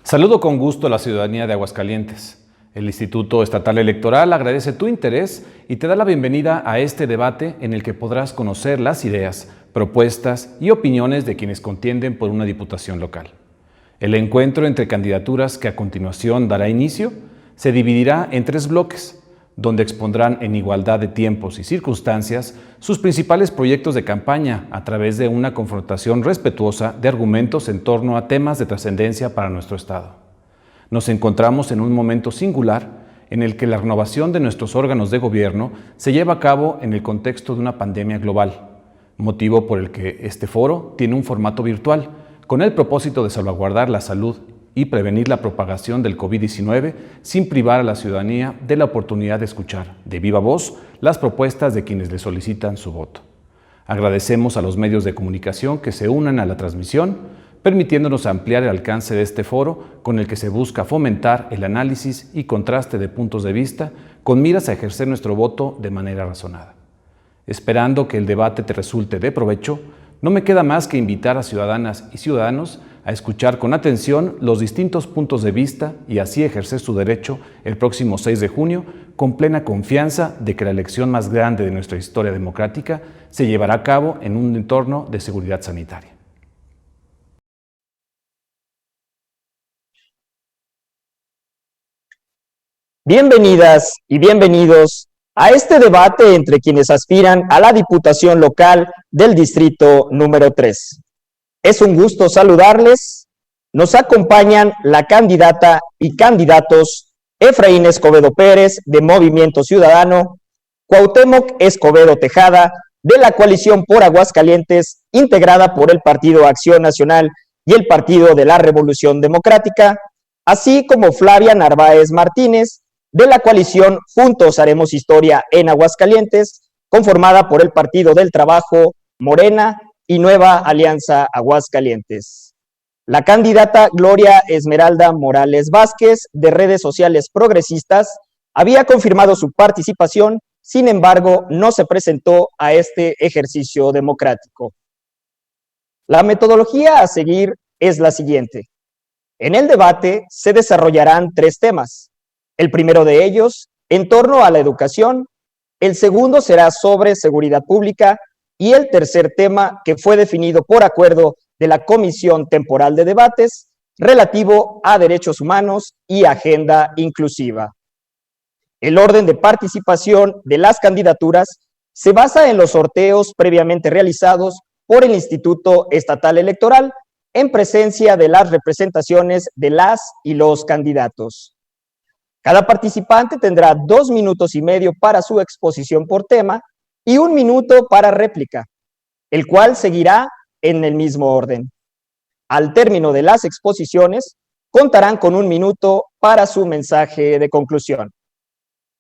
Saludo con gusto a la ciudadanía de Aguascalientes. El Instituto Estatal Electoral agradece tu interés y te da la bienvenida a este debate en el que podrás conocer las ideas, propuestas y opiniones de quienes contienden por una diputación local. El encuentro entre candidaturas que a continuación dará inicio se dividirá en 3 bloques, donde expondrán en igualdad de tiempos y circunstancias sus principales proyectos de campaña a través de una confrontación respetuosa de argumentos en torno a temas de trascendencia para nuestro Estado. Nos encontramos en un momento singular en el que la renovación de nuestros órganos de gobierno se lleva a cabo en el contexto de una pandemia global, motivo por el que este foro tiene un formato virtual, con el propósito de salvaguardar la salud y prevenir la propagación del COVID-19 sin privar a la ciudadanía de la oportunidad de escuchar de viva voz las propuestas de quienes le solicitan su voto. Agradecemos a los medios de comunicación que se unan a la transmisión, permitiéndonos ampliar el alcance de este foro con el que se busca fomentar el análisis y contraste de puntos de vista con miras a ejercer nuestro voto de manera razonada. Esperando que el debate te resulte de provecho, no me queda más que invitar a ciudadanas y ciudadanos a escuchar con atención los distintos puntos de vista y así ejercer su derecho el próximo 6 de junio con plena confianza de que la elección más grande de nuestra historia democrática se llevará a cabo en un entorno de seguridad sanitaria. Bienvenidas y bienvenidos a este debate entre quienes aspiran a la Diputación Local del Distrito número 3. Es un gusto saludarles. Nos acompañan la candidata y candidatos Efraín Escobedo Pérez, de Movimiento Ciudadano, Cuauhtémoc Escobedo Tejada, de la Coalición por Aguascalientes, integrada por el Partido Acción Nacional y el Partido de la Revolución Democrática, así como Flavia Narváez Martínez, de la coalición Juntos Haremos Historia en Aguascalientes, conformada por el Partido del Trabajo, Morena y Nueva Alianza Aguascalientes. La candidata Gloria Esmeralda Morales Vázquez, de Redes Sociales Progresistas, había confirmado su participación, sin embargo, no se presentó a este ejercicio democrático. La metodología a seguir es la siguiente. En el debate se desarrollarán 3 temas. El primero de ellos, en torno a la educación, el segundo será sobre seguridad pública y el tercer tema, que fue definido por acuerdo de la Comisión Temporal de Debates, relativo a derechos humanos y agenda inclusiva. El orden de participación de las candidaturas se basa en los sorteos previamente realizados por el Instituto Estatal Electoral en presencia de las representaciones de las y los candidatos. Cada participante tendrá 2 minutos y medio para su exposición por tema y 1 minuto para réplica, el cual seguirá en el mismo orden. Al término de las exposiciones, contarán con 1 minuto para su mensaje de conclusión.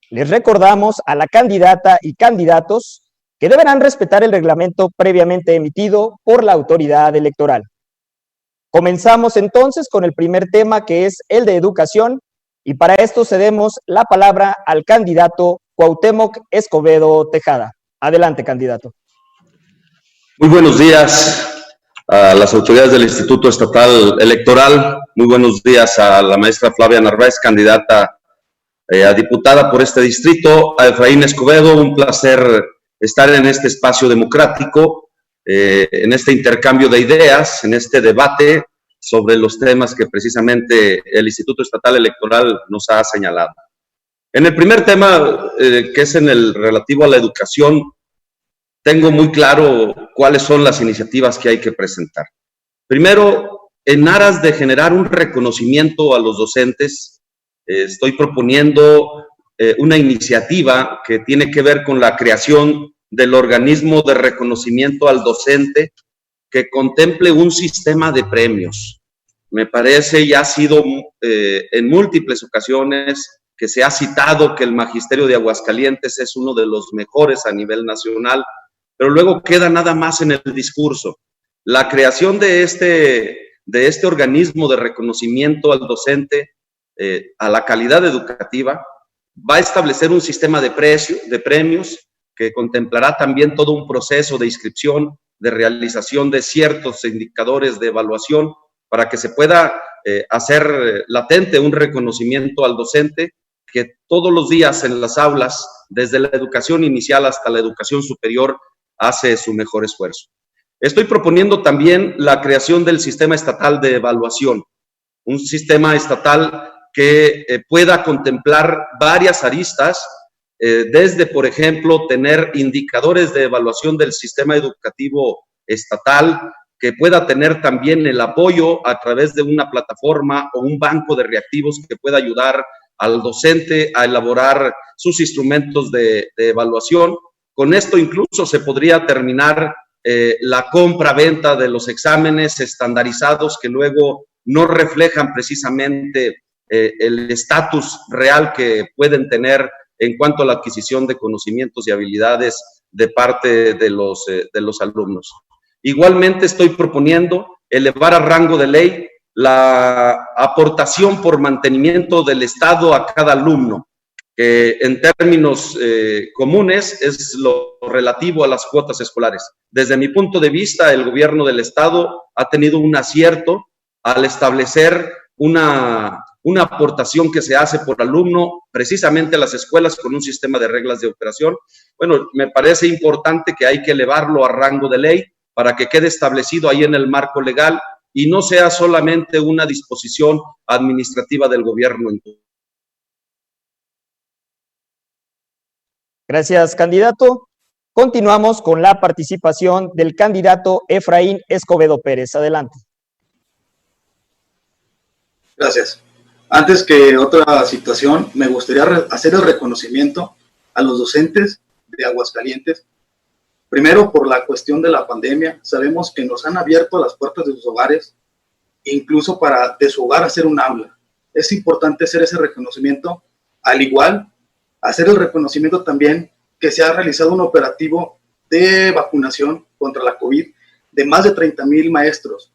Les recordamos a la candidata y candidatos que deberán respetar el reglamento previamente emitido por la autoridad electoral. Comenzamos entonces con el primer tema, que es el de educación, y para esto cedemos la palabra al candidato Cuauhtémoc Escobedo Tejada. Adelante, candidato. Muy buenos días a las autoridades del Instituto Estatal Electoral. Muy buenos días a la maestra Flavia Narváez, candidata a diputada por este distrito. A Efraín Escobedo, un placer estar en este espacio democrático, en este intercambio de ideas, en este debate sobre los temas que precisamente el Instituto Estatal Electoral nos ha señalado. En el primer tema, que es en el relativo a la educación, tengo muy claro cuáles son las iniciativas que hay que presentar. Primero, en aras de generar un reconocimiento a los docentes, estoy proponiendo una iniciativa que tiene que ver con la creación del organismo de reconocimiento al docente, que contemple un sistema de premios. Me parece, y ha sido en múltiples ocasiones que se ha citado que el magisterio de Aguascalientes es uno de los mejores a nivel nacional, pero luego queda nada más en el discurso. La creación de este organismo de reconocimiento al docente, a la calidad educativa, va a establecer un sistema de premios que contemplará también todo un proceso de inscripción, de realización de ciertos indicadores de evaluación para que se pueda hacer latente un reconocimiento al docente que todos los días en las aulas, desde la educación inicial hasta la educación superior, hace su mejor esfuerzo. Estoy proponiendo también la creación del sistema estatal de evaluación, un sistema estatal que pueda contemplar varias aristas, desde, por ejemplo, tener indicadores de evaluación del sistema educativo estatal, que pueda tener también el apoyo a través de una plataforma o un banco de reactivos que pueda ayudar al docente a elaborar sus instrumentos de evaluación. Con esto incluso se podría terminar la compra-venta de los exámenes estandarizados que luego no reflejan precisamente el estatus real que pueden tener en cuanto a la adquisición de conocimientos y habilidades de parte de los alumnos. Igualmente estoy proponiendo elevar a rango de ley la aportación por mantenimiento del Estado a cada alumno, que en términos comunes es lo relativo a las cuotas escolares. Desde mi punto de vista, el gobierno del Estado ha tenido un acierto al establecer una aportación que se hace por alumno precisamente a las escuelas con un sistema de reglas de operación. Bueno, me parece importante que hay que elevarlo a rango de ley para que quede establecido ahí en el marco legal y no sea solamente una disposición administrativa del gobierno. Gracias, candidato. Continuamos con la participación del candidato Efraín Escobedo Pérez. Adelante. Gracias. Antes que otra situación, me gustaría hacer el reconocimiento a los docentes de Aguascalientes. Primero, por la cuestión de la pandemia, sabemos que nos han abierto las puertas de sus hogares, incluso para de su hogar hacer un aula. Es importante hacer ese reconocimiento, al igual hacer el reconocimiento también que se ha realizado un operativo de vacunación contra la COVID de más de 30,000 maestros.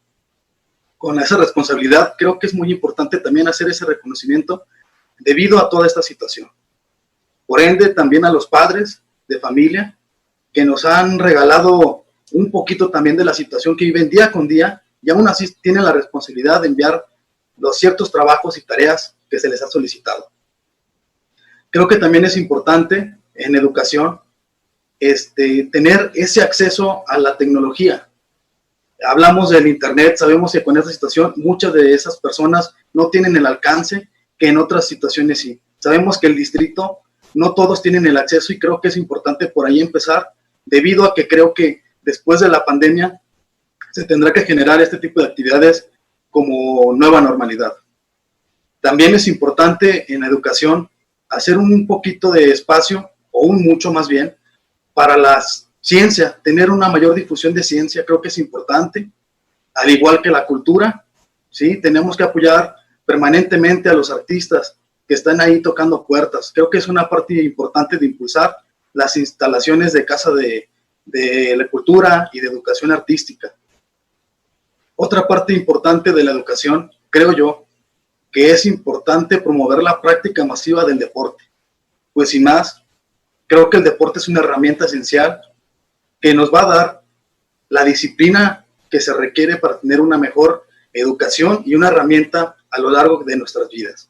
Con esa responsabilidad, creo que es muy importante también hacer ese reconocimiento debido a toda esta situación. Por ende, también a los padres de familia que nos han regalado un poquito también de la situación que viven día con día y aún así tienen la responsabilidad de enviar los ciertos trabajos y tareas que se les ha solicitado. Creo que también es importante en educación tener ese acceso a la tecnología. Hablamos del internet, sabemos que con esta situación muchas de esas personas no tienen el alcance que en otras situaciones sí. Sabemos que el distrito no todos tienen el acceso y creo que es importante por ahí empezar, debido a que creo que después de la pandemia se tendrá que generar este tipo de actividades como nueva normalidad. También es importante en la educación hacer un poquito de espacio, o un mucho más bien, para la ciencia, tener una mayor difusión de ciencia, creo que es importante, al igual que la cultura, ¿sí? Tenemos que apoyar permanentemente a los artistas que están ahí tocando puertas. Creo que es una parte importante de impulsar las instalaciones de Casa de la Cultura y de Educación Artística. Otra parte importante de la educación, creo yo, que es importante promover la práctica masiva del deporte. Pues sin más, creo que el deporte es una herramienta esencial que nos va a dar la disciplina que se requiere para tener una mejor educación y una herramienta a lo largo de nuestras vidas.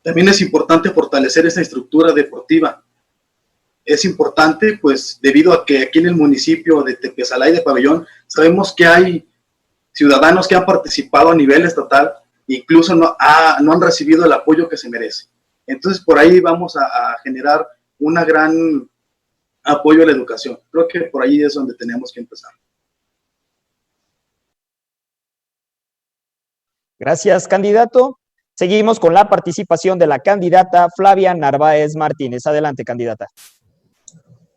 También es importante fortalecer esta estructura deportiva. Es importante, pues, debido a que aquí en el municipio de Tepesalá y de Pabellón, sabemos que hay ciudadanos que han participado a nivel estatal, incluso no han recibido el apoyo que se merece. Entonces, por ahí vamos a generar una gran apoyo a la educación. Creo que por ahí es donde tenemos que empezar. Gracias, candidato. Seguimos con la participación de la candidata Flavia Narváez Martínez. Adelante, candidata.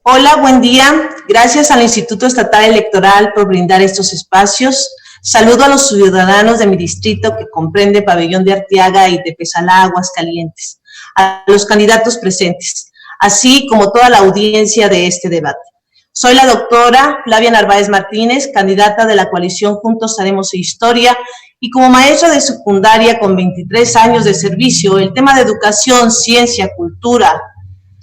Hola, buen día. Gracias al Instituto Estatal Electoral por brindar estos espacios. Saludo a los ciudadanos de mi distrito que comprende Pabellón de Arteaga y Tepesalá, Aguascalientes, a los candidatos presentes, así como toda la audiencia de este debate. Soy la doctora Flavia Narváez Martínez, candidata de la coalición Juntos Haremos Historia, y como maestra de secundaria con 23 años de servicio, el tema de educación, ciencia, cultura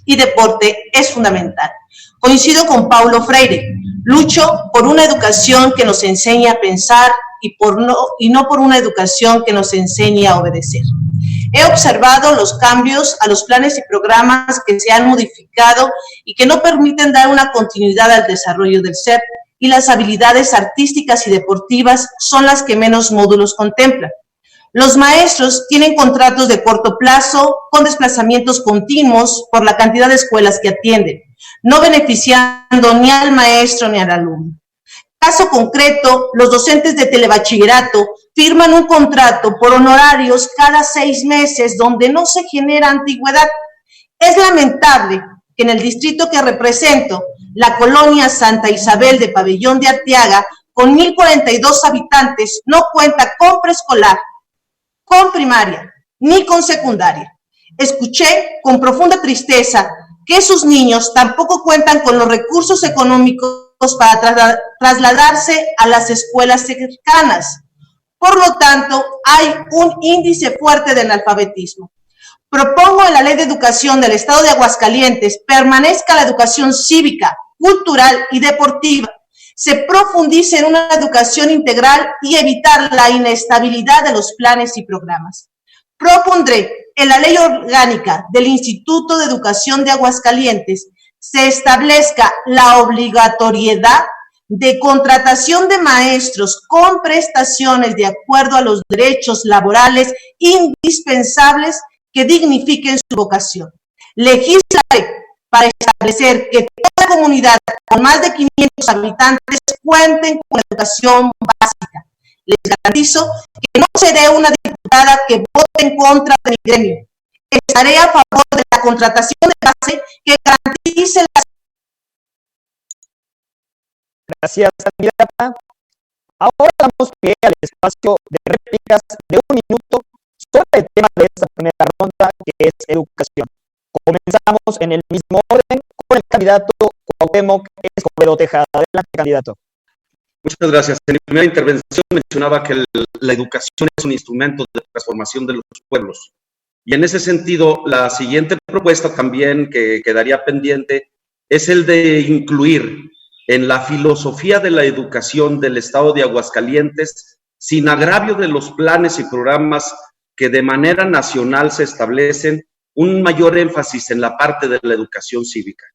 y deporte es fundamental. Coincido con Paulo Freire, lucho por una educación que nos enseñe a pensar y no por una educación que nos enseñe a obedecer. He observado los cambios a los planes y programas que se han modificado y que no permiten dar una continuidad al desarrollo del ser, y las habilidades artísticas y deportivas son las que menos módulos contemplan. Los maestros tienen contratos de corto plazo con desplazamientos continuos por la cantidad de escuelas que atienden, no beneficiando ni al maestro ni al alumno. Caso concreto, los docentes de telebachillerato firman un contrato por honorarios cada 6 meses donde no se genera antigüedad. Es lamentable que en el distrito que represento, la colonia Santa Isabel de Pabellón de Arteaga, con 1,042 habitantes, no cuenta con preescolar, con primaria, ni con secundaria. Escuché con profunda tristeza que sus niños tampoco cuentan con los recursos económicos para trasladarse a las escuelas cercanas. Por lo tanto, hay un índice fuerte de analfabetismo. Propongo en la Ley de Educación del Estado de Aguascalientes permanezca la educación cívica, cultural y deportiva, se profundice en una educación integral y evitar la inestabilidad de los planes y programas. Propondré en la Ley Orgánica del Instituto de Educación de Aguascalientes se establezca la obligatoriedad de contratación de maestros con prestaciones de acuerdo a los derechos laborales indispensables que dignifiquen su vocación. Legislaré para establecer que toda comunidad con más de 500 habitantes cuenten con educación básica. Les garantizo que no seré una diputada que vote en contra de mi gremio. Estaré a favor de la contratación de base que garantice las... Gracias, candidata. Ahora damos pie al espacio de réplicas de 1 minuto sobre el tema de esta primera ronda, que es educación. Comenzamos en el mismo orden con el candidato Cuauhtémoc Escobedo Tejada. Adelante, candidato. Muchas gracias. En mi primera intervención mencionaba que la educación es un instrumento de transformación de los pueblos. Y en ese sentido, la siguiente propuesta también que quedaría pendiente es el de incluir en la filosofía de la educación del Estado de Aguascalientes, sin agravio de los planes y programas que de manera nacional se establecen, un mayor énfasis en la parte de la educación cívica.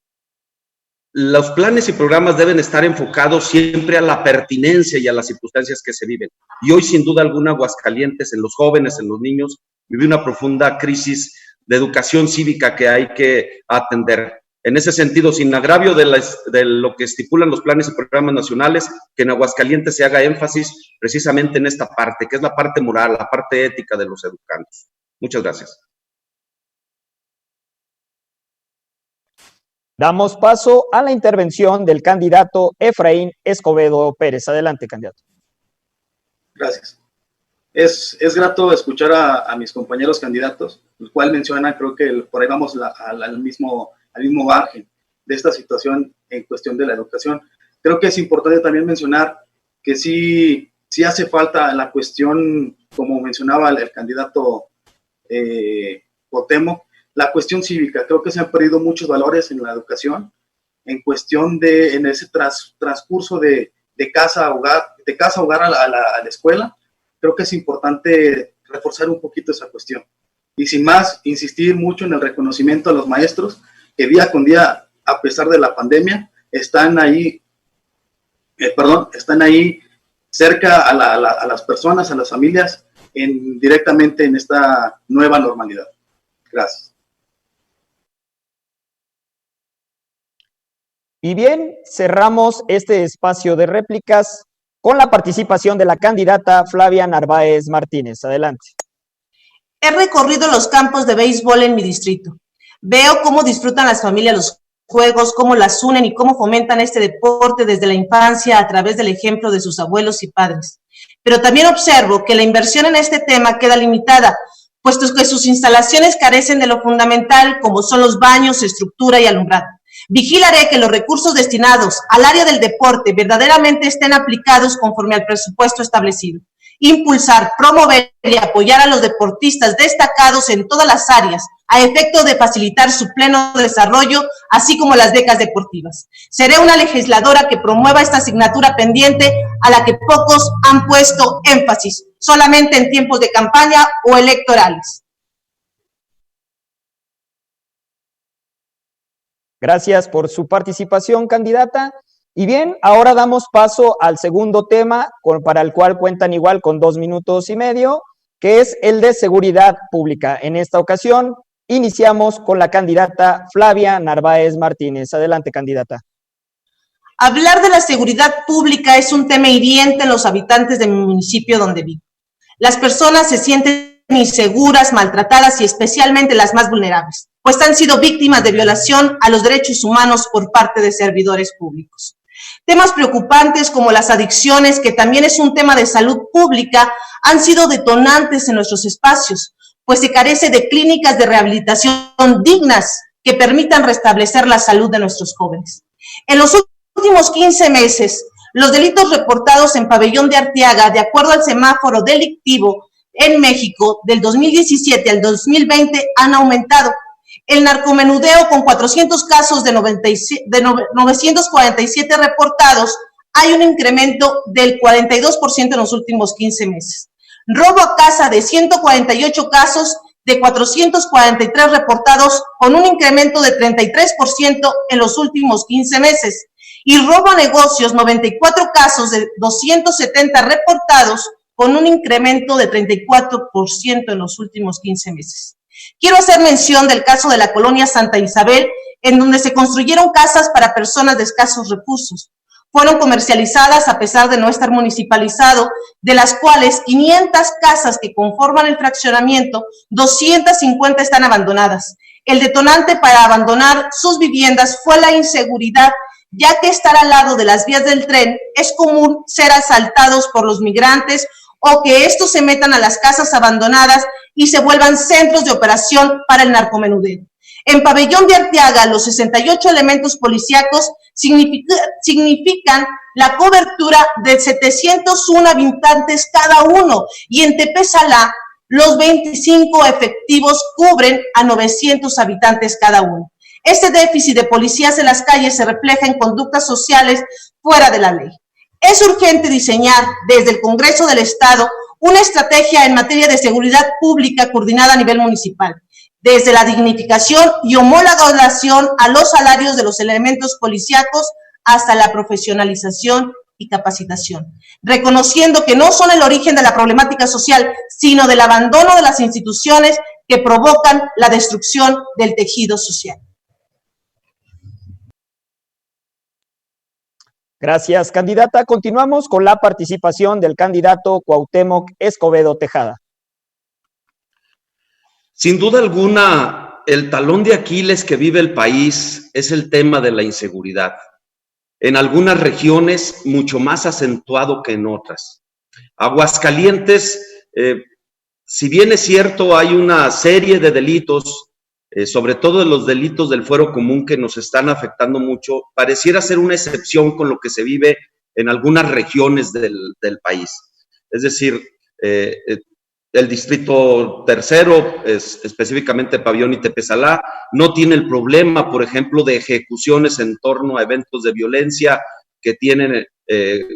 Los planes y programas deben estar enfocados siempre a la pertinencia y a las circunstancias que se viven. Y hoy, sin duda alguna, Aguascalientes, en los jóvenes, en los niños, vive una profunda crisis de educación cívica que hay que atender. En ese sentido, sin agravio de lo que estipulan los planes y programas nacionales, que en Aguascalientes se haga énfasis precisamente en esta parte, que es la parte moral, la parte ética de los educandos. Muchas gracias. Damos paso a la intervención del candidato Efraín Escobedo Pérez. Adelante, candidato. Gracias. Es grato escuchar a mis compañeros candidatos, el cual menciona, creo que por ahí vamos al mismo margen de esta situación en cuestión de la educación. Creo que es importante también mencionar que sí hace falta la cuestión, como mencionaba el candidato Cuauhtémoc, la cuestión cívica. Creo que se han perdido muchos valores en la educación, en cuestión en ese transcurso de casa a hogar a la escuela. Creo que es importante reforzar un poquito esa cuestión. Y sin más, insistir mucho en el reconocimiento a los maestros que día con día, a pesar de la pandemia, están ahí cerca a las personas, a las familias, directamente en esta nueva normalidad. Gracias. Y bien, cerramos este espacio de réplicas con la participación de la candidata Flavia Narváez Martínez. Adelante. He recorrido los campos de béisbol en mi distrito. Veo cómo disfrutan las familias los juegos, cómo las unen y cómo fomentan este deporte desde la infancia a través del ejemplo de sus abuelos y padres. Pero también observo que la inversión en este tema queda limitada, puesto que sus instalaciones carecen de lo fundamental, como son los baños, estructura y alumbrado. Vigilaré que los recursos destinados al área del deporte verdaderamente estén aplicados conforme al presupuesto establecido. Impulsar, promover y apoyar a los deportistas destacados en todas las áreas, a efecto de facilitar su pleno desarrollo, así como las becas deportivas. Seré una legisladora que promueva esta asignatura pendiente a la que pocos han puesto énfasis, solamente en tiempos de campaña o electorales. Gracias por su participación, candidata. Y bien, ahora damos paso al segundo tema, para el cual cuentan igual con 2 minutos y medio, que es el de seguridad pública. En esta ocasión, iniciamos con la candidata Flavia Narváez Martínez. Adelante, candidata. Hablar de la seguridad pública es un tema hiriente en los habitantes de mi municipio donde vivo. Las personas se sienten inseguras, maltratadas y especialmente las más vulnerables, pues han sido víctimas de violación a los derechos humanos por parte de servidores públicos. Temas preocupantes como las adicciones, que también es un tema de salud pública, han sido detonantes en nuestros espacios, pues se carece de clínicas de rehabilitación dignas que permitan restablecer la salud de nuestros jóvenes. En los últimos 15 meses, los delitos reportados en Pabellón de Arteaga, de acuerdo al semáforo delictivo en México, del 2017 al 2020, han aumentado. El narcomenudeo, con 400 casos de 947 reportados, hay un incremento del 42% en los últimos 15 meses. Robo a casa, de 148 casos, de 443 reportados, con un incremento de 33% en los últimos 15 meses. Y robo a negocios, 94 casos de 270 reportados, con un incremento de 34% en los últimos 15 meses. Quiero hacer mención del caso de la colonia Santa Isabel, en donde se construyeron casas para personas de escasos recursos. Fueron comercializadas a pesar de no estar municipalizado, de las cuales 500 casas que conforman el fraccionamiento, 250 están abandonadas. El detonante para abandonar sus viviendas fue la inseguridad, ya que estar al lado de las vías del tren es común ser asaltados por los migrantes o que estos se metan a las casas abandonadas y se vuelvan centros de operación para el narcomenudeo. En Pabellón de Arteaga, los 68 elementos policíacos significan la cobertura de 701 habitantes cada uno, y en Tepesalá, los 25 efectivos cubren a 900 habitantes cada uno. Este déficit de policías en las calles se refleja en conductas sociales fuera de la ley. Es urgente diseñar desde el Congreso del Estado una estrategia en materia de seguridad pública coordinada a nivel municipal, desde la dignificación y homologación a los salarios de los elementos policíacos hasta la profesionalización y capacitación, reconociendo que no son el origen de la problemática social, sino del abandono de las instituciones que provocan la destrucción del tejido social. Gracias, candidata. Continuamos con la participación del candidato Cuauhtémoc Escobedo Tejada. Sin duda alguna, el talón de Aquiles que vive el país es el tema de la inseguridad. En algunas regiones mucho más acentuado que en otras. Aguascalientes, si bien es cierto, hay una serie de delitos, sobre todo de los delitos del fuero común, que nos están afectando mucho, pareciera ser una excepción con lo que se vive en algunas regiones del país. Es decir, el distrito tercero, específicamente Pabellón y Tepesalá, no tiene el problema, por ejemplo, de ejecuciones en torno a eventos de violencia que tienen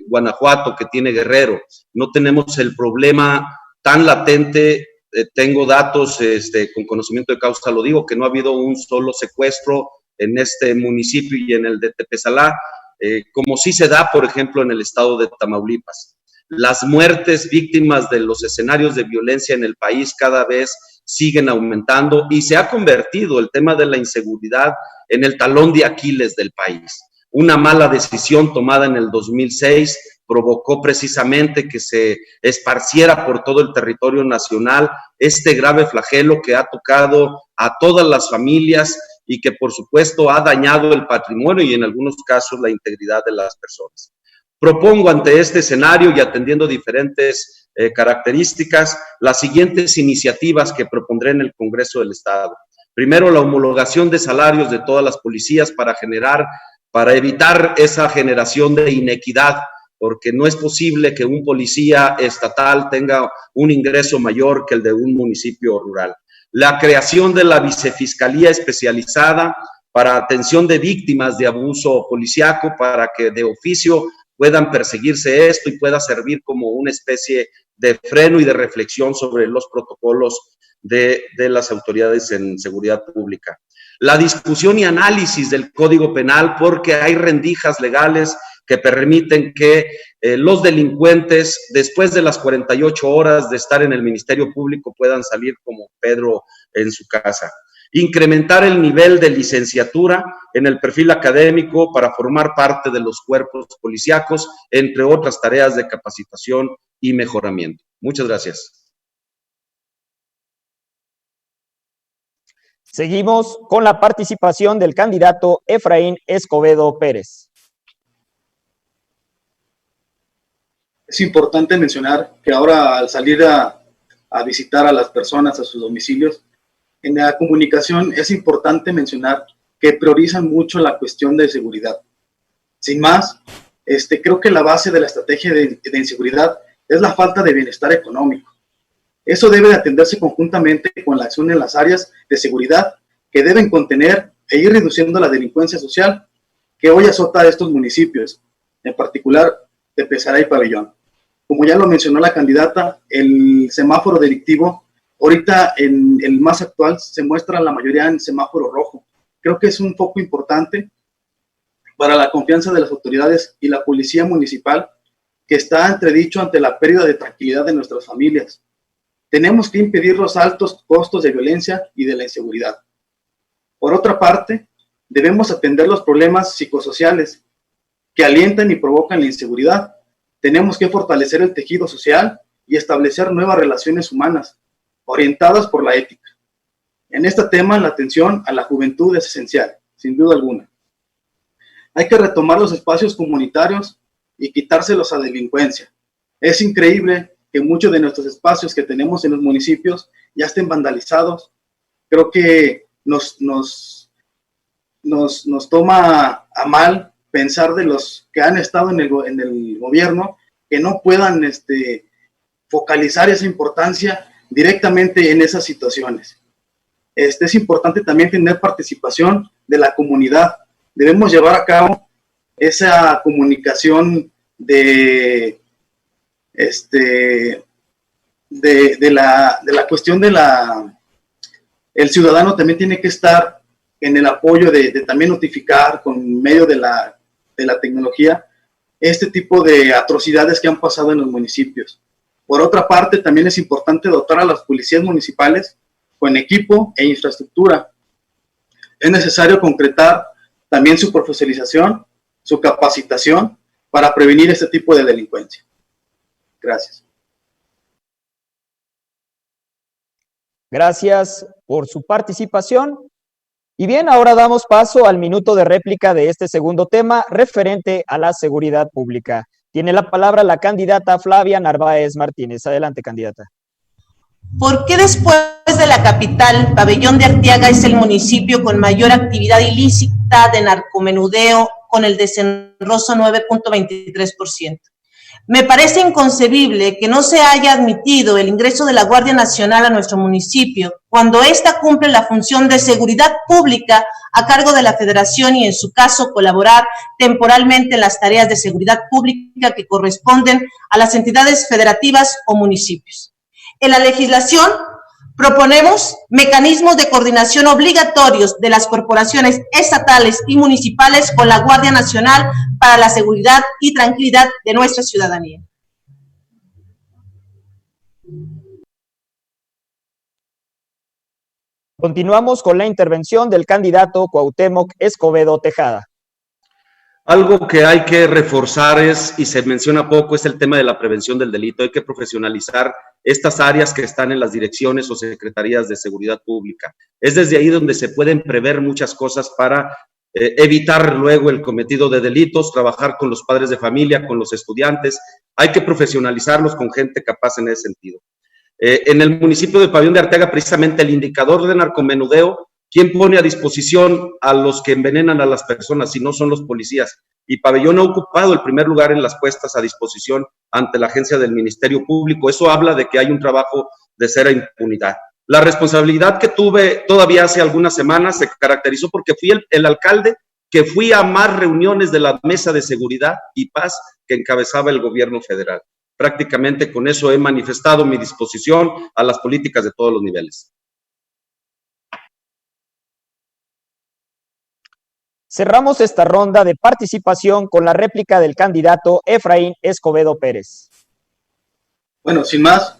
Guanajuato, que tiene Guerrero. No tenemos el problema tan latente. Tengo datos con conocimiento de causa, lo digo, que no ha habido un solo secuestro en este municipio y en el de Tepesalá, como sí se da, por ejemplo, en el estado de Tamaulipas. Las muertes víctimas de los escenarios de violencia en el país cada vez siguen aumentando y se ha convertido el tema de la inseguridad en el talón de Aquiles del país. Una mala decisión tomada en el 2006 provocó precisamente que se esparciera por todo el territorio nacional este grave flagelo que ha tocado a todas las familias y que por supuesto ha dañado el patrimonio y en algunos casos la integridad de las personas. Propongo ante este escenario y atendiendo diferentes características las siguientes iniciativas que propondré en el Congreso del Estado. Primero, la homologación de salarios de todas las policías para evitar esa generación de inequidad porque no es posible que un policía estatal tenga un ingreso mayor que el de un municipio rural. La creación de la vicefiscalía especializada para atención de víctimas de abuso policíaco, para que de oficio puedan perseguirse esto y pueda servir como una especie de freno y de reflexión sobre los protocolos de las autoridades en seguridad pública. La discusión y análisis del Código Penal, porque hay rendijas legales que permiten que los delincuentes, después de las 48 horas de estar en el Ministerio Público, puedan salir como Pedro en su casa. Incrementar el nivel de licenciatura en el perfil académico para formar parte de los cuerpos policíacos, entre otras tareas de capacitación y mejoramiento. Muchas gracias. Seguimos con la participación del candidato Efraín Escobedo Pérez. Es importante mencionar que ahora, al salir a visitar a las personas a sus domicilios, en la comunicación es importante mencionar que priorizan mucho la cuestión de seguridad. Sin más, creo que la base de la estrategia de inseguridad es la falta de bienestar económico. Eso debe de atenderse conjuntamente con la acción en las áreas de seguridad que deben contener e ir reduciendo la delincuencia social que hoy azota a estos municipios, en particular de Tepezalá y Pabellón. Como ya lo mencionó la candidata, el semáforo delictivo, ahorita en el más actual, se muestra la mayoría en semáforo rojo. Creo que es un foco importante para la confianza de las autoridades y la policía municipal, que está entredicho ante la pérdida de tranquilidad de nuestras familias. Tenemos que impedir los altos costos de violencia y de la inseguridad. Por otra parte, debemos atender los problemas psicosociales que alientan y provocan la inseguridad. Tenemos que fortalecer el tejido social y establecer nuevas relaciones humanas, orientadas por la ética. En este tema, la atención a la juventud es esencial, sin duda alguna. Hay que retomar los espacios comunitarios y quitárselos a delincuencia. Es increíble que muchos de nuestros espacios que tenemos en los municipios ya estén vandalizados. Creo que nos toma a mal pensar de los que han estado en el gobierno, que no puedan focalizar esa importancia directamente en esas situaciones. Es importante también tener participación de la comunidad. Debemos llevar a cabo esa comunicación de la cuestión el ciudadano también tiene que estar en el apoyo de también notificar con medio de la tecnología este tipo de atrocidades que han pasado en los municipios. Por otra parte, también es importante dotar a las policías municipales con equipo e infraestructura. Es necesario concretar también su profesionalización, su capacitación para prevenir este tipo de delincuencia. Gracias. Gracias por su participación. Y bien, ahora damos paso al minuto de réplica de este segundo tema referente a la seguridad pública. Tiene la palabra la candidata Flavia Narváez Martínez. Adelante, candidata. ¿Por qué después de la capital, Pabellón de Arteaga es el municipio con mayor actividad ilícita de narcomenudeo, con el desenroso 9.23%? Me parece inconcebible que no se haya admitido el ingreso de la Guardia Nacional a nuestro municipio, cuando ésta cumple la función de seguridad pública a cargo de la Federación y, en su caso, colaborar temporalmente en las tareas de seguridad pública que corresponden a las entidades federativas o municipios. En la legislación proponemos mecanismos de coordinación obligatorios de las corporaciones estatales y municipales con la Guardia Nacional para la seguridad y tranquilidad de nuestra ciudadanía. Continuamos con la intervención del candidato Cuauhtémoc Escobedo Tejada. Algo que hay que reforzar y se menciona poco, es el tema de la prevención del delito. Hay que profesionalizar estas áreas que están en las direcciones o secretarías de seguridad pública. Es desde ahí donde se pueden prever muchas cosas para evitar luego el cometido de delitos, trabajar con los padres de familia, con los estudiantes. Hay que profesionalizarlos con gente capaz en ese sentido. En el municipio de Pabellón de Arteaga, precisamente el indicador de narcomenudeo, ¿quién pone a disposición a los que envenenan a las personas si no son los policías? y Pabellón ha ocupado el primer lugar en las puestas a disposición ante la agencia del Ministerio Público. Eso habla de que hay un trabajo de cero impunidad. La responsabilidad que tuve todavía hace algunas semanas se caracterizó porque fui el alcalde que fui a más reuniones de la Mesa de Seguridad y Paz que encabezaba el gobierno federal. Prácticamente con eso he manifestado mi disposición a las políticas de todos los niveles. Cerramos esta ronda de participación con la réplica del candidato Efraín Escobedo Pérez. Bueno, sin más,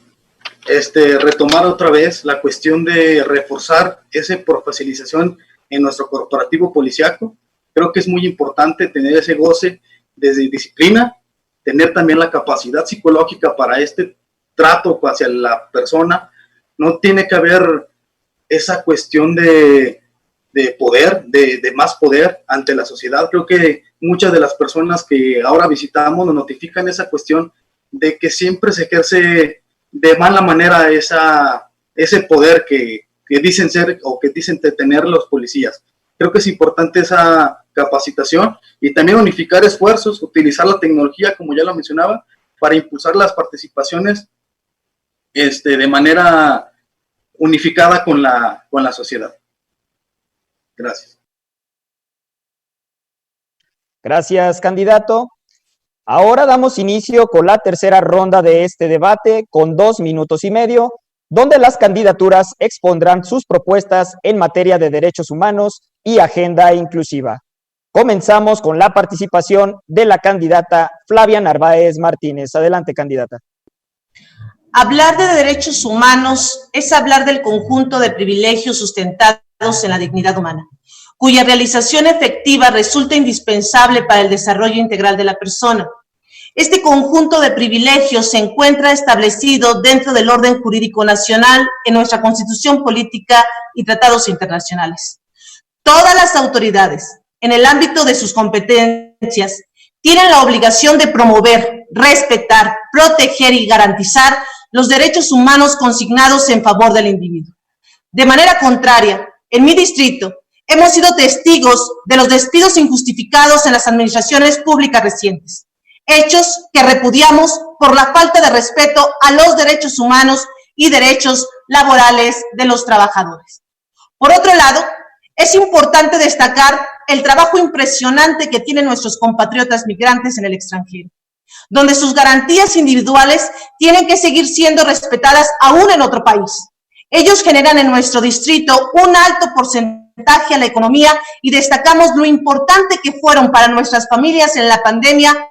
retomar otra vez la cuestión de reforzar esa profesionalización en nuestro corporativo policiaco. Creo que es muy importante tener ese goce de disciplina, tener también la capacidad psicológica para este trato hacia la persona. No tiene que haber esa cuestión de poder, de más poder ante la sociedad. Creo que muchas de las personas que ahora visitamos nos notifican esa cuestión de que siempre se ejerce de mala manera ese poder que dicen ser o que dicen tener los policías. Creo que es importante esa capacitación y también unificar esfuerzos, utilizar la tecnología, como ya lo mencionaba, para impulsar las participaciones de manera unificada con la sociedad. Gracias. Gracias, candidato. Ahora damos inicio con la tercera ronda de este debate con 2 minutos y medio, donde las candidaturas expondrán sus propuestas en materia de derechos humanos y agenda inclusiva. Comenzamos con la participación de la candidata Flavia Narváez Martínez. Adelante, candidata. Hablar de derechos humanos es hablar del conjunto de privilegios sustentados en la dignidad humana, cuya realización efectiva resulta indispensable para el desarrollo integral de la persona. Este conjunto de privilegios se encuentra establecido dentro del orden jurídico nacional en nuestra Constitución Política y tratados internacionales. Todas las autoridades, en el ámbito de sus competencias, tienen la obligación de promover, respetar, proteger y garantizar los derechos humanos consignados en favor del individuo. De manera contraria, en mi distrito, hemos sido testigos de los despidos injustificados en las administraciones públicas recientes, hechos que repudiamos por la falta de respeto a los derechos humanos y derechos laborales de los trabajadores. Por otro lado, es importante destacar el trabajo impresionante que tienen nuestros compatriotas migrantes en el extranjero, donde sus garantías individuales tienen que seguir siendo respetadas aún en otro país. Ellos generan en nuestro distrito un alto porcentaje a la economía y destacamos lo importante que fueron para nuestras familias en la pandemia,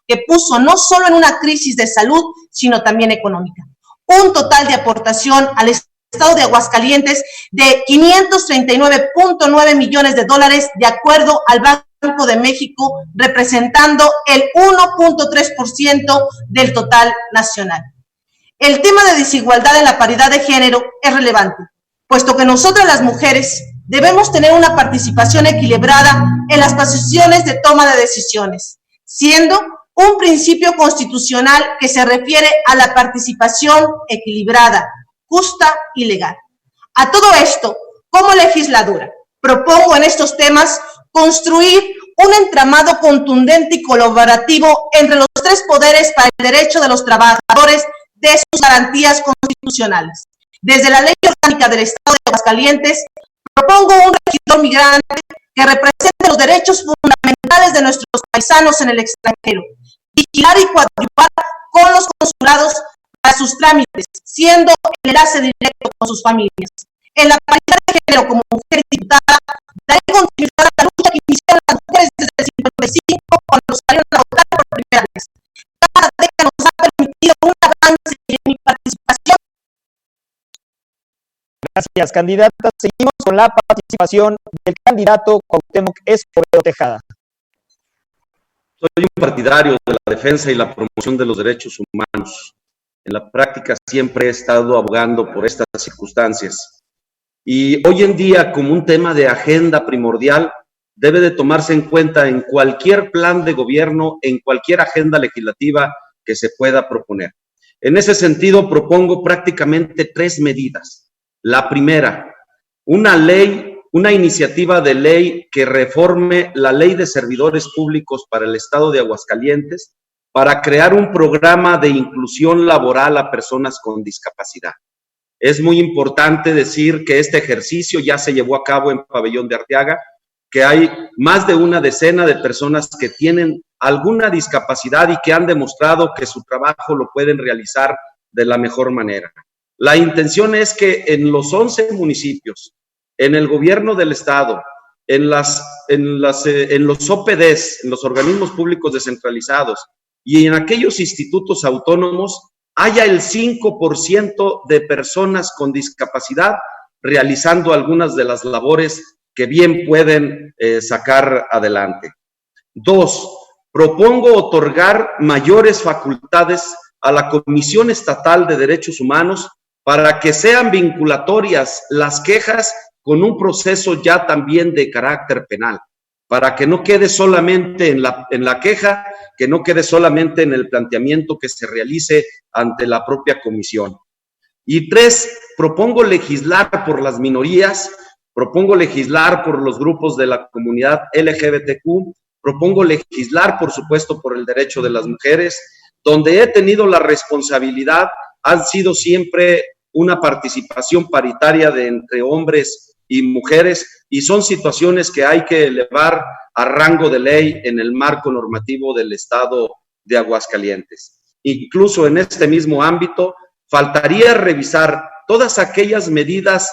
que puso no solo en una crisis de salud, sino también económica. Un total de aportación al Estado de Aguascalientes de $539.9 millones, de acuerdo al Banco de México, representando el 1.3% del total nacional. El tema de desigualdad en la paridad de género es relevante, puesto que nosotras las mujeres debemos tener una participación equilibrada en las posiciones de toma de decisiones, siendo un principio constitucional que se refiere a la participación equilibrada, justa y legal. A todo esto, como legisladora, propongo en estos temas construir un entramado contundente y colaborativo entre los tres poderes para el derecho de los trabajadores de sus garantías constitucionales. Desde la Ley Orgánica del Estado de Aguascalientes, propongo un regidor migrante que represente los derechos fundamentales de nuestros paisanos en el extranjero, vigilar y coadyuvar con los consulados para sus trámites, siendo el enlace directo con sus familias. En la paridad de género, como mujer diputada, daré continuidad a la lucha que iniciaron las mujeres desde el 55, cuando salieron a votar por primera vez. Cada década nos ha permitido un avance en mi participación. Gracias, candidata. Seguimos con la participación del candidato Cuauhtémoc Escobedo Tejada. Soy un partidario de la defensa y la promoción de los derechos humanos. En la práctica siempre he estado abogando por estas circunstancias. Y hoy en día, como un tema de agenda primordial, debe de tomarse en cuenta en cualquier plan de gobierno, en cualquier agenda legislativa que se pueda proponer. En ese sentido, propongo prácticamente 3 medidas. La primera, una ley una iniciativa de ley que reforme la Ley de Servidores Públicos para el Estado de Aguascalientes para crear un programa de inclusión laboral a personas con discapacidad. Es muy importante decir que este ejercicio ya se llevó a cabo en Pabellón de Arteaga, que hay más de una decena de personas que tienen alguna discapacidad y que han demostrado que su trabajo lo pueden realizar de la mejor manera. La intención es que en los 11 municipios, en el gobierno del estado, en los OPDs, en los organismos públicos descentralizados y en aquellos institutos autónomos, haya el 5% de personas con discapacidad realizando algunas de las labores que bien pueden sacar adelante. 2, propongo otorgar mayores facultades a la Comisión Estatal de Derechos Humanos para que sean vinculatorias las quejas con un proceso ya también de carácter penal, para que no quede solamente en la queja, que no quede solamente en el planteamiento que se realice ante la propia comisión. Y 3, propongo legislar por las minorías, propongo legislar por los grupos de la comunidad LGBTQ, propongo legislar, por supuesto, por el derecho de las mujeres. Donde he tenido la responsabilidad, han sido siempre una participación paritaria de entre hombres y mujeres, y son situaciones que hay que elevar a rango de ley en el marco normativo del Estado de Aguascalientes. Incluso en este mismo ámbito, faltaría revisar todas aquellas medidas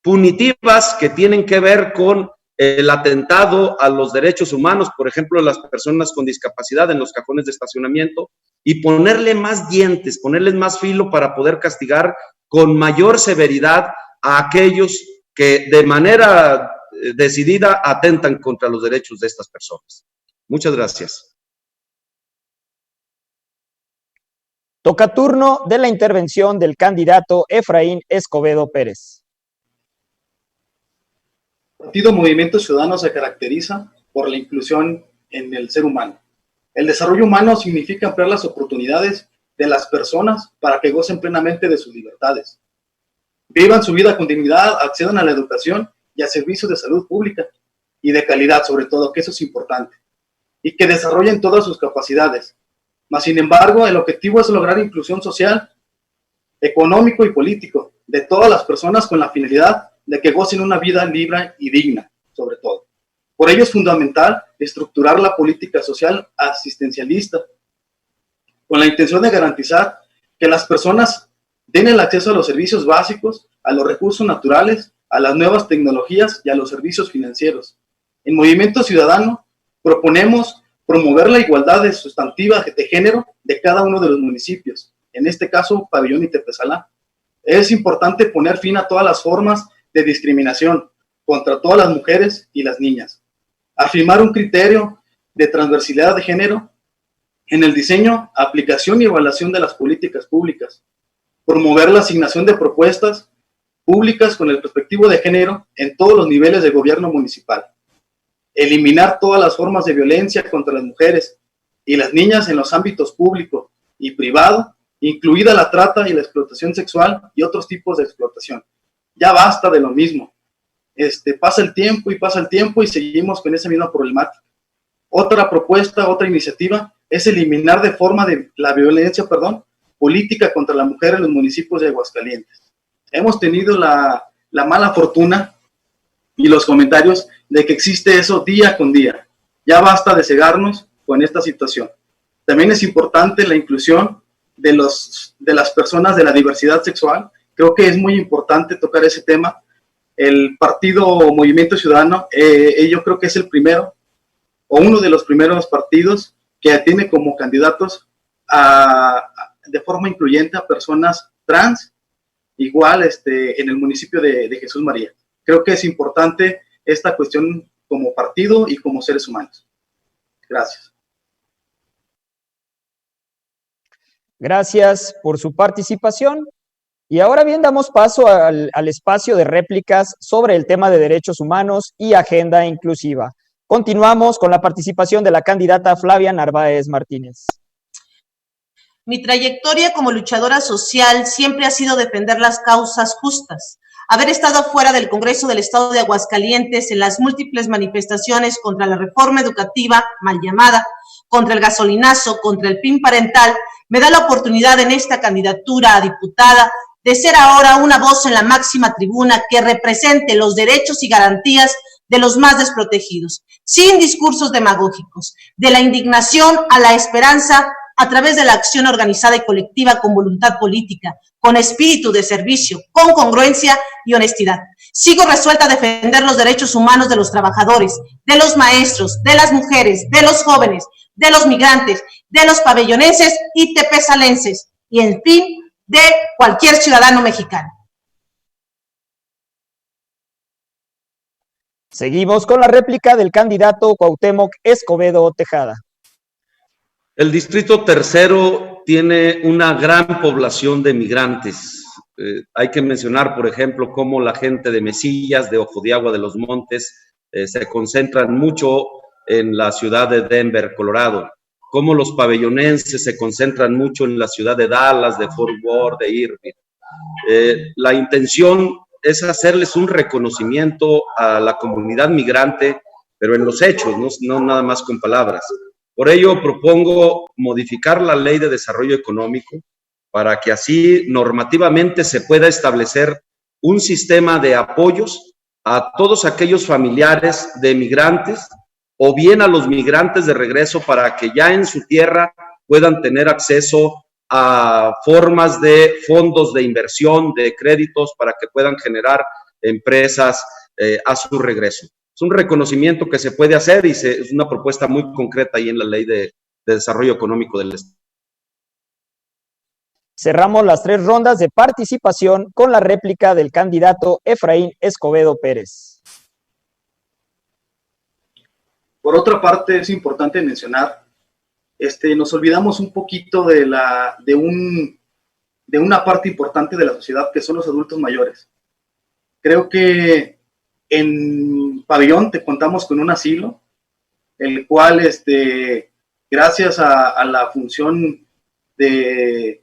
punitivas que tienen que ver con el atentado a los derechos humanos, por ejemplo, las personas con discapacidad en los cajones de estacionamiento, y ponerle más dientes, ponerles más filo para poder castigar con mayor severidad a aquellos que de manera decidida atentan contra los derechos de estas personas. Muchas gracias. Toca turno de la intervención del candidato Efraín Escobedo Pérez. El Partido Movimiento Ciudadano se caracteriza por la inclusión en el ser humano. El desarrollo humano significa ampliar las oportunidades de las personas para que gocen plenamente de sus libertades, vivan su vida con dignidad, accedan a la educación y a servicios de salud pública y de calidad, sobre todo, que eso es importante, y que desarrollen todas sus capacidades. Mas, sin embargo, el objetivo es lograr inclusión social, económico y político de todas las personas con la finalidad de que gocen una vida libre y digna, sobre todo. Por ello es fundamental estructurar la política social asistencialista con la intención de garantizar que las personas den el acceso a los servicios básicos, a los recursos naturales, a las nuevas tecnologías y a los servicios financieros. En Movimiento Ciudadano proponemos promover la igualdad sustantiva de género de cada uno de los municipios, en este caso Pabellón y Tepesalá. Es importante poner fin a todas las formas de discriminación contra todas las mujeres y las niñas. Afirmar un criterio de transversalidad de género en el diseño, aplicación y evaluación de las políticas públicas. Promover la asignación de propuestas públicas con el perspectivo de género en todos los niveles de gobierno municipal. Eliminar todas las formas de violencia contra las mujeres y las niñas en los ámbitos público y privado, incluida la trata y la explotación sexual y otros tipos de explotación. Ya basta de lo mismo. Pasa el tiempo y seguimos con esa misma problemática. Otra propuesta, otra iniciativa es eliminar de forma de la violencia, política contra la mujer en los municipios de Aguascalientes. Hemos tenido la mala fortuna y los comentarios de que existe eso día con día. Ya basta de cegarnos con esta situación. También es importante la inclusión de las personas de la diversidad sexual. Creo que es muy importante tocar ese tema. El Partido Movimiento Ciudadano, yo creo que es el primero, o uno de los primeros partidos que tiene como candidatos de forma incluyente a personas trans, igual en el municipio de Jesús María. Creo que es importante esta cuestión como partido y como seres humanos. Gracias. Gracias por su participación. Y ahora bien, damos paso al espacio de réplicas sobre el tema de derechos humanos y agenda inclusiva. Continuamos con la participación de la candidata Flavia Narváez Martínez. Mi trayectoria como luchadora social siempre ha sido defender las causas justas. Haber estado fuera del Congreso del Estado de Aguascalientes en las múltiples manifestaciones contra la reforma educativa mal llamada, contra el gasolinazo, contra el PIN parental, me da la oportunidad en esta candidatura a diputada de ser ahora una voz en la máxima tribuna que represente los derechos y garantías de los más desprotegidos, sin discursos demagógicos, de la indignación a la esperanza a través de la acción organizada y colectiva con voluntad política, con espíritu de servicio, con congruencia y honestidad. Sigo resuelta a defender los derechos humanos de los trabajadores, de los maestros, de las mujeres, de los jóvenes, de los migrantes, de los pabellonenses y tepezalenses, y en fin, de cualquier ciudadano mexicano. Seguimos con la réplica del candidato Cuauhtémoc Escobedo Tejada. El Distrito Tercero tiene una gran población de migrantes. Hay que mencionar, por ejemplo, cómo la gente de Mesillas, de Ojo de Agua de los Montes, se concentran mucho en la ciudad de Denver, Colorado. Cómo los pabellonenses se concentran mucho en la ciudad de Dallas, de Fort Worth, de Irving. La intención es hacerles un reconocimiento a la comunidad migrante, pero en los hechos, no nada más con palabras. Por ello, propongo modificar la Ley de Desarrollo Económico para que así normativamente se pueda establecer un sistema de apoyos a todos aquellos familiares de migrantes o bien a los migrantes de regreso para que ya en su tierra puedan tener acceso a formas de fondos de inversión, de créditos para que puedan generar empresas a su regreso. Es un reconocimiento que se puede hacer y es una propuesta muy concreta ahí en la Ley de Desarrollo Económico del Estado. Cerramos las 3 rondas de participación con la réplica del candidato Efraín Escobedo Pérez. Por otra parte, es importante mencionar, nos olvidamos un poquito de una parte importante de la sociedad, que son los adultos mayores. Creo que en Pabellón te contamos con un asilo, el cual, gracias a la función se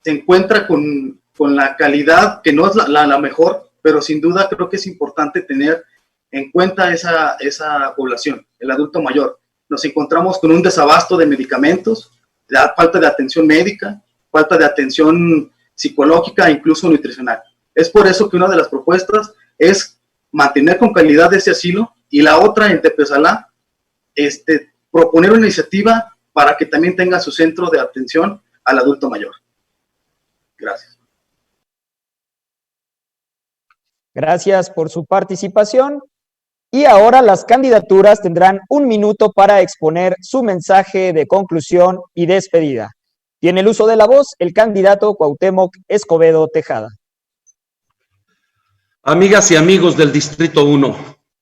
encuentra con la calidad, que no es la mejor, pero sin duda creo que es importante tener en cuenta esa población, el adulto mayor. Nos encontramos con un desabasto de medicamentos, falta de atención médica, falta de atención psicológica e incluso nutricional. Es por eso que una de las propuestas es mantener con calidad ese asilo, y la otra en Tepesalá, proponer una iniciativa para que también tenga su centro de atención al adulto mayor. Gracias. Gracias por su participación. Y ahora las candidaturas tendrán 1 minuto para exponer su mensaje de conclusión y despedida. Tiene el uso de la voz el candidato Cuauhtémoc Escobedo Tejada. Amigas y amigos del Distrito 1,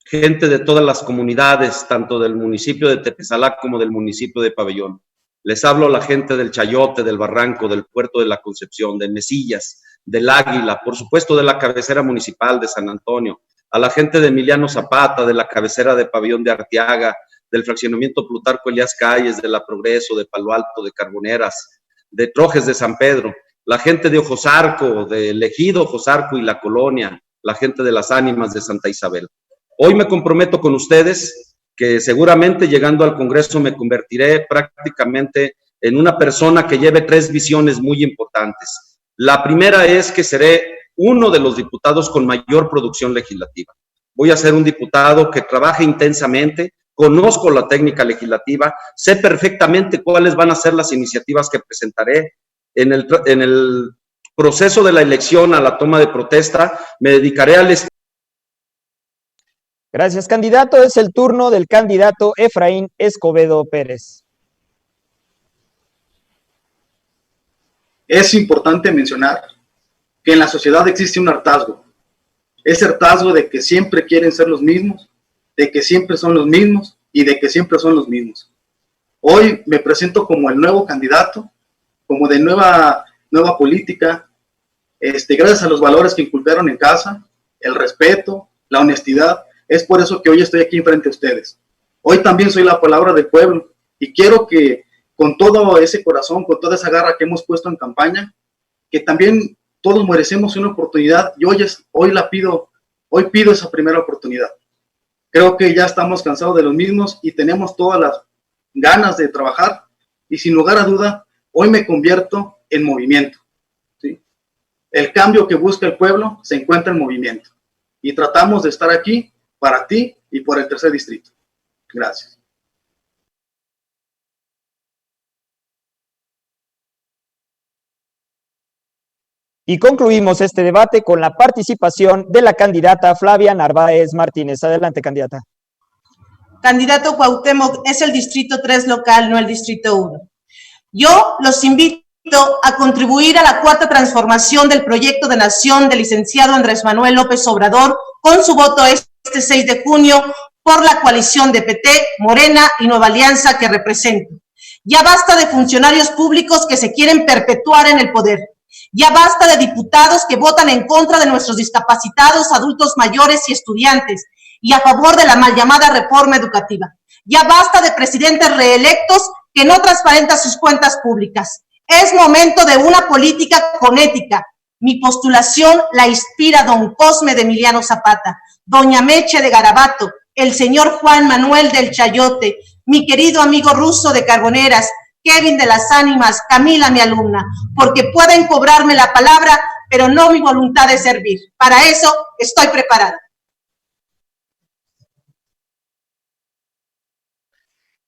gente de todas las comunidades, tanto del municipio de Tepesalá como del municipio de Pabellón. Les hablo a la gente del Chayote, del Barranco, del Puerto de la Concepción, de Mesillas, del Águila, por supuesto de la cabecera municipal de San Antonio, a la gente de Emiliano Zapata, de la cabecera de Pabellón de Arteaga, del fraccionamiento Plutarco Elías Calles, de La Progreso, de Palo Alto, de Carboneras, de Trojes de San Pedro, la gente de Ojosarco, del Ejido Ojosarco y La Colonia, la gente de las Ánimas de Santa Isabel. Hoy me comprometo con ustedes que seguramente llegando al Congreso me convertiré prácticamente en una persona que lleve 3 visiones muy importantes. La primera es que seré uno de los diputados con mayor producción legislativa. Voy a ser un diputado que trabaje intensamente, conozco la técnica legislativa, sé perfectamente cuáles van a ser las iniciativas que presentaré. En el proceso de la elección a la toma de protesta, me dedicaré al... Gracias, candidato. Es el turno del candidato Efraín Escobedo Pérez. Es importante mencionar que en la sociedad existe un hartazgo. Ese hartazgo de que siempre quieren ser los mismos, de que siempre son los mismos y de que siempre son los mismos. Hoy me presento como el nuevo candidato, como de nueva política, gracias a los valores que inculcaron en casa, el respeto, la honestidad. Es por eso que hoy estoy aquí frente a ustedes. Hoy también soy la palabra del pueblo y quiero que con todo ese corazón, con toda esa garra que hemos puesto en campaña, que también todos merecemos una oportunidad y hoy pido esa primera oportunidad. Creo que ya estamos cansados de los mismos y tenemos todas las ganas de trabajar y sin lugar a duda, hoy me convierto en movimiento. ¿Sí? El cambio que busca el pueblo se encuentra en movimiento y tratamos de estar aquí para ti y por el tercer distrito. Gracias. Y concluimos este debate con la participación de la candidata Flavia Narváez Martínez. Adelante, candidata. Candidato Cuauhtémoc, es el distrito 3 local, no el distrito 1. Yo los invito a contribuir a la cuarta transformación del proyecto de nación del licenciado Andrés Manuel López Obrador con su voto este 6 de junio por la coalición de PT, Morena y Nueva Alianza que represento. Ya basta de funcionarios públicos que se quieren perpetuar en el poder. Ya basta de diputados que votan en contra de nuestros discapacitados, adultos mayores y estudiantes, y a favor de la mal llamada reforma educativa. Ya basta de presidentes reelectos que no transparentan sus cuentas públicas. Es momento de una política con ética. Mi postulación la inspira don Cosme de Emiliano Zapata, doña Meche de Garabato, el señor Juan Manuel del Chayote, mi querido amigo Ruso de Carboneras, Kevin de las Ánimas, Camila, mi alumna, porque pueden cobrarme la palabra, pero no mi voluntad de servir. Para eso estoy preparada.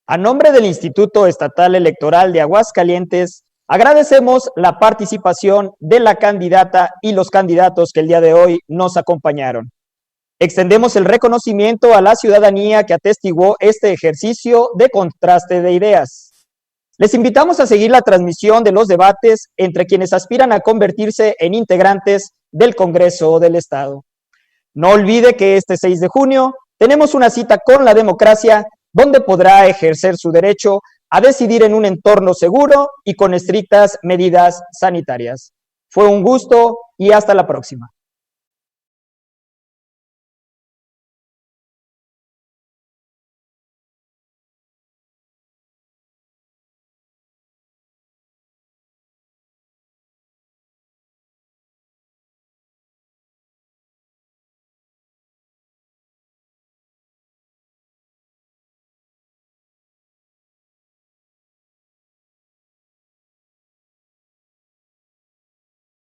A nombre del Instituto Estatal Electoral de Aguascalientes, agradecemos la participación de la candidata y los candidatos que el día de hoy nos acompañaron. Extendemos el reconocimiento a la ciudadanía que atestiguó este ejercicio de contraste de ideas. Les invitamos a seguir la transmisión de los debates entre quienes aspiran a convertirse en integrantes del Congreso del Estado. No olvide que este 6 de junio tenemos una cita con la democracia donde podrá ejercer su derecho a decidir en un entorno seguro y con estrictas medidas sanitarias. Fue un gusto y hasta la próxima.